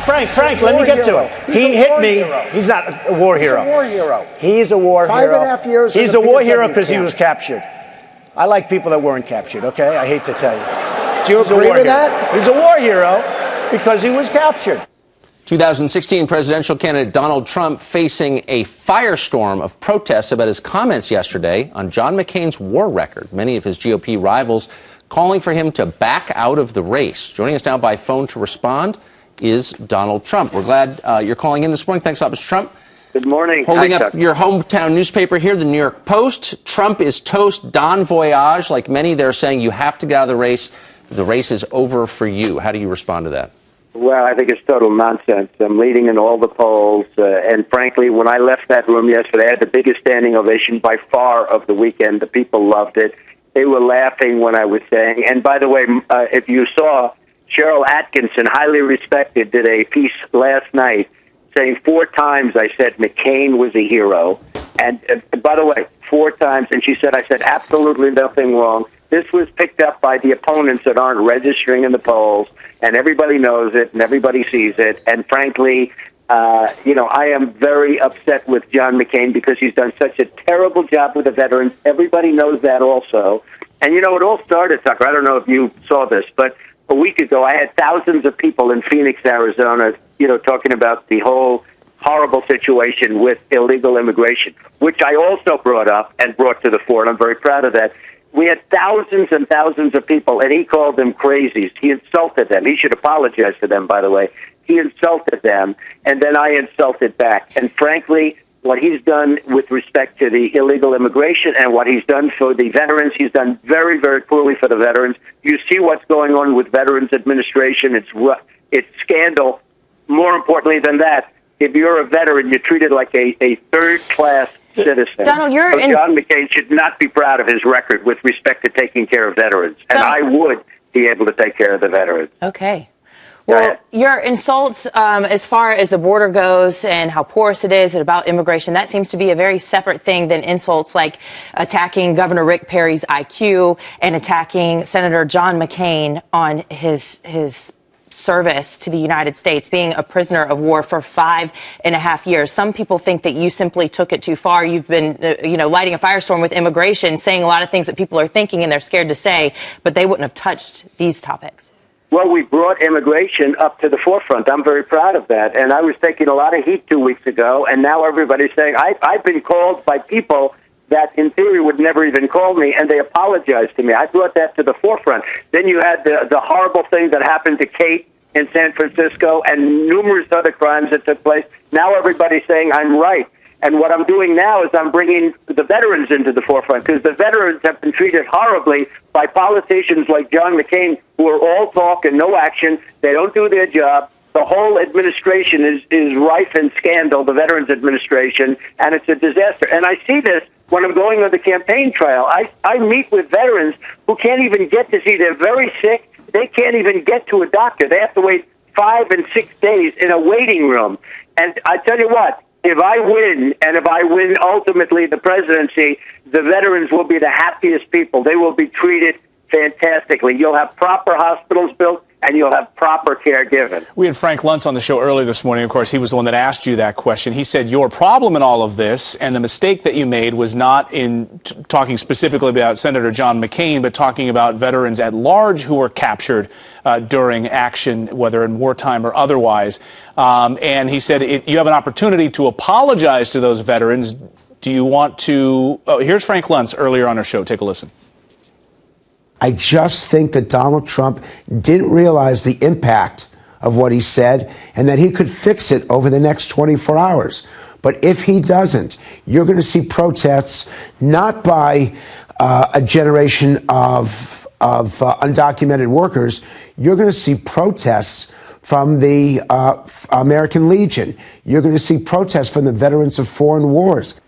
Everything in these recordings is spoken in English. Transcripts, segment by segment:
Frank, let me get to it. He hit me. He's not a war hero. He's a war hero. He's a war hero. 5.5 years. He's a war hero because he was captured. I like people that weren't captured, okay? I hate to tell you. Do you agree with that? He's a war hero because he was captured. 2016 presidential candidate Donald Trump facing a firestorm of protests about his comments yesterday on John McCain's war record. Many of his GOP rivals calling for him to back out of the race. Joining us now by phone to respond is Donald Trump. We're glad you're calling in this morning. Thanks a lot, Mr. Trump. Good morning. Holding up your hometown newspaper here, the New York Post. Trump is toast don voyage. Like many, they're saying you have to get out of the race. The race is over for you. How do you respond to that? Well, I think it's total nonsense. I'm leading in all the polls. And frankly, when I left that room yesterday, I had the biggest standing ovation by far of the weekend. The people loved it. They were laughing when I was saying. And by the way, if you saw, Cheryl Atkinson, highly respected, did a piece last night saying 4 times I said McCain was a hero. And by the way, 4 times. And she said, I said absolutely nothing wrong. This was picked up by the opponents that aren't registering in the polls, and everybody knows it, and everybody sees it. And frankly, I am very upset with John McCain because he's done such a terrible job with the veterans. Everybody knows that also. And, it all started, Tucker. I don't know if you saw this, but a week ago I had thousands of people in Phoenix, Arizona, talking about the whole horrible situation with illegal immigration, which I also brought up and brought to the fore, and I'm very proud of that. We had thousands and thousands of people, and he called them crazies. He insulted them. He should apologize to them, by the way. He insulted them, and then I insulted back. And frankly, what he's done with respect to the illegal immigration and what he's done for the veterans, he's done very, very poorly for the veterans. You see what's going on with Veterans Administration. It's scandal. More importantly than that, if you're a veteran, you're treated like a third-class citizen. Donald, John McCain should not be proud of his record with respect to taking care of veterans. And I would be able to take care of the veterans. Okay. Well, your insults as far as the border goes and how porous it is and about immigration, that seems to be a very separate thing than insults like attacking Governor Rick Perry's IQ and attacking Senator John McCain on his service to the United States, being a prisoner of war for 5.5 years. Some people think that you simply took it too far. You've been, lighting a firestorm with immigration, saying a lot of things that people are thinking and they're scared to say, but they wouldn't have touched these topics. Well, we brought immigration up to the forefront. I'm very proud of that. And I was taking a lot of heat 2 weeks ago, and now everybody's saying, I've been called by people that in theory would never even call me, and they apologized to me. I brought that to the forefront. Then you had the horrible thing that happened to Kate in San Francisco and numerous other crimes that took place. Now everybody's saying I'm right. And what I'm doing now is I'm bringing the veterans into the forefront because the veterans have been treated horribly by politicians like John McCain, who are all talk and no action. They don't do their job. The whole administration is rife in scandal, the Veterans Administration, and it's a disaster. And I see this when I'm going on the campaign trail. I meet with veterans who can't even get to see. They're very sick. They can't even get to a doctor. They have to wait 5 and 6 days in a waiting room. And I tell you what, if I win, and if I win ultimately the presidency, the veterans will be the happiest people. They will be treated fantastically. You'll have proper hospitals built, and you'll have proper care given. We had Frank Luntz on the show earlier this morning. Of course, he was the one that asked you that question. He said your problem in all of this and the mistake that you made was not in talking specifically about Senator John McCain, but talking about veterans at large who were captured during action, whether in wartime or otherwise. And he said you have an opportunity to apologize to those veterans. Do you want to? Oh, here's Frank Luntz earlier on our show. Take a listen. I just think that Donald Trump didn't realize the impact of what he said and that he could fix it over the next 24 hours. But if he doesn't, you're going to see protests not by a generation of undocumented workers. You're going to see protests from the American Legion. You're going to see protests from the veterans of foreign wars.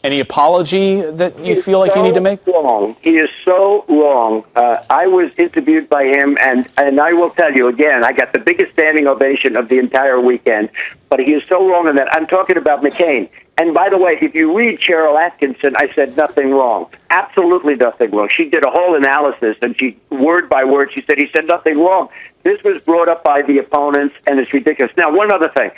Any apology that you feel like you need to make? Wrong. He is so wrong. I was interviewed by him, and I will tell you again, I got the biggest standing ovation of the entire weekend, but he is so wrong in that. I'm talking about McCain. And by the way, if you read Cheryl Atkinson, I said nothing wrong. Absolutely nothing wrong. She did a whole analysis, and she, word by word, she said he said nothing wrong. This was brought up by the opponents, and it's ridiculous. Now, one other thing.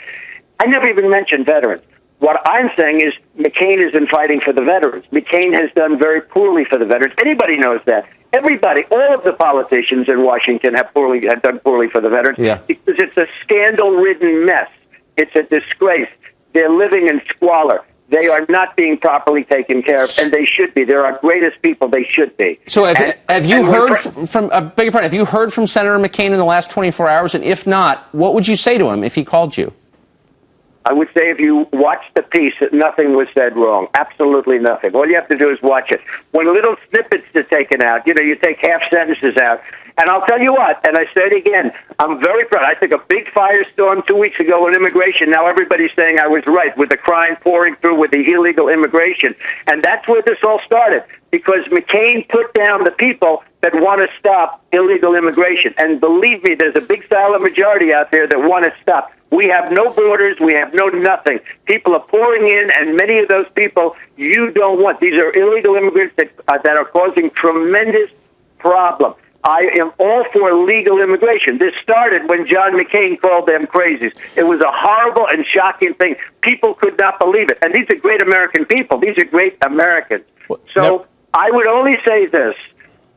I never even mentioned veterans. What I'm saying is McCain isn't fighting for the veterans. McCain has done very poorly for the veterans. Anybody knows that. Everybody, all of the politicians in Washington have done poorly for the veterans because it's a scandal-ridden mess. It's a disgrace. They're living in squalor. They are not being properly taken care of, and they should be. They're our greatest people. They should be. So have you heard from beg your pardon, have you heard from Senator McCain in the last 24 hours? And if not, what would you say to him if he called you? I would say if you watch the piece, nothing was said wrong. Absolutely nothing. All you have to do is watch it. When little snippets are taken out, you take half sentences out. And I'll tell you what, and I say it again, I'm very proud. I took a big firestorm 2 weeks ago on immigration. Now everybody's saying I was right with the crime pouring through with the illegal immigration. And that's where this all started, because McCain put down the people that want to stop illegal immigration. And believe me, there's a big silent majority out there that want to stop. We have no borders. We have no nothing. People are pouring in, and many of those people you don't want. These are illegal immigrants that are causing tremendous problem. I am all for legal immigration. This started when John McCain called them crazies. It was a horrible and shocking thing. People could not believe it. And these are great American people. These are great Americans. So I would only say this.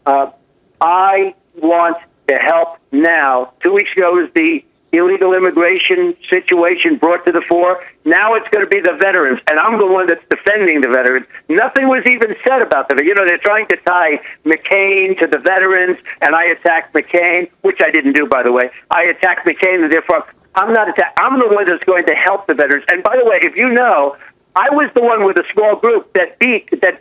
I want to help now. 2 weeks ago was the illegal immigration situation brought to the fore. Now it's going to be the veterans, and I'm the one that's defending the veterans. Nothing was even said about them. They're trying to tie McCain to the veterans, and I attacked McCain, which I didn't do, by the way. I attacked McCain, and therefore I'm not attacked. I'm the one that's going to help the veterans. And by the way, if you know, I was the one with a small group that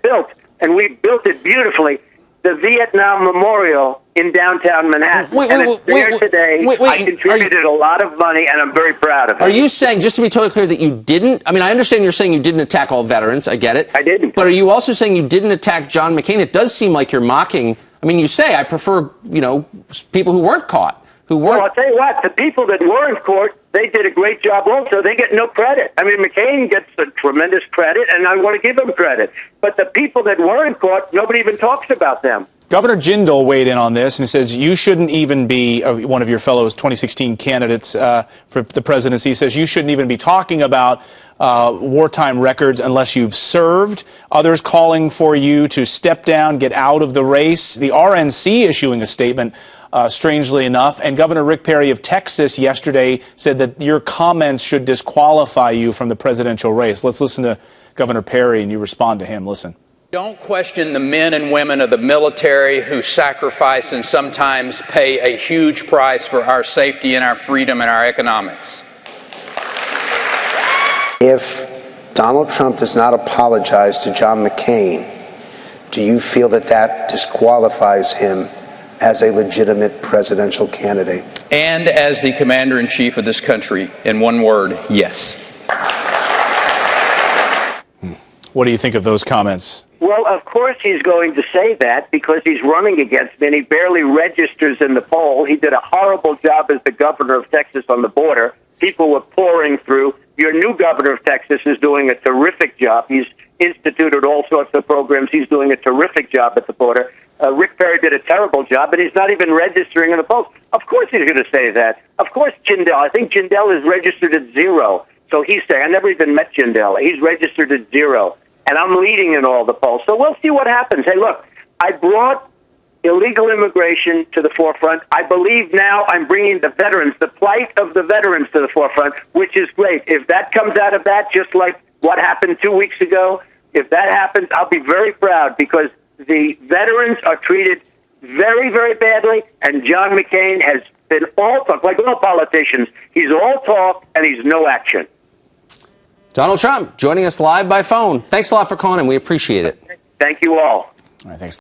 built, and we built it beautifully, the Vietnam Memorial in downtown Manhattan. Today. I contributed a lot of money, and I'm very proud of it. Are you saying, just to be totally clear, that you didn't? I mean, I understand you're saying you didn't attack all veterans. I get it. I didn't. But are you also saying you didn't attack John McCain? It does seem like you're mocking. I mean, you say, I prefer, people who weren't caught. Well, I'll tell you what, the people that were in court, they did a great job also. They get no credit. I mean, McCain gets a tremendous credit, and I want to give him credit. But the people that were in court, nobody even talks about them. Governor Jindal weighed in on this and says you shouldn't even be one of your fellow 2016 candidates for the presidency. He says you shouldn't even be talking about wartime records unless you've served. Others calling for you to step down, get out of the race. The RNC issuing a statement, strangely enough. And Governor Rick Perry of Texas yesterday said that your comments should disqualify you from the presidential race. Let's listen to Governor Perry and you respond to him. Listen. Don't question the men and women of the military who sacrifice and sometimes pay a huge price for our safety and our freedom and our economics. If Donald Trump does not apologize to John McCain, do you feel that disqualifies him as a legitimate presidential candidate? And as the commander-in-chief of this country, in one word, yes. What do you think of those comments? Well, of course he's going to say that because he's running against me and he barely registers in the poll. He did a horrible job as the governor of Texas on the border. People were pouring through. Your new governor of Texas is doing a terrific job. He's instituted all sorts of programs. He's doing a terrific job at the border. Rick Perry did a terrible job, and he's not even registering in the polls. Of course he's going to say that. Of course Jindal. I think Jindal is registered at 0. So he's saying, I never even met Jindal. He's registered at 0. And I'm leading in all the polls. So we'll see what happens. Hey, look, I brought illegal immigration to the forefront. I believe now I'm bringing the veterans, the plight of the veterans to the forefront, which is great. If that comes out of that, just like what happened 2 weeks ago, if that happens, I'll be very proud because the veterans are treated very, very badly, and John McCain has been all talk, like all politicians. He's all talk, and he's no action. Donald Trump joining us live by phone. Thanks a lot for calling in. We appreciate it. Thank you all. All right, thanks.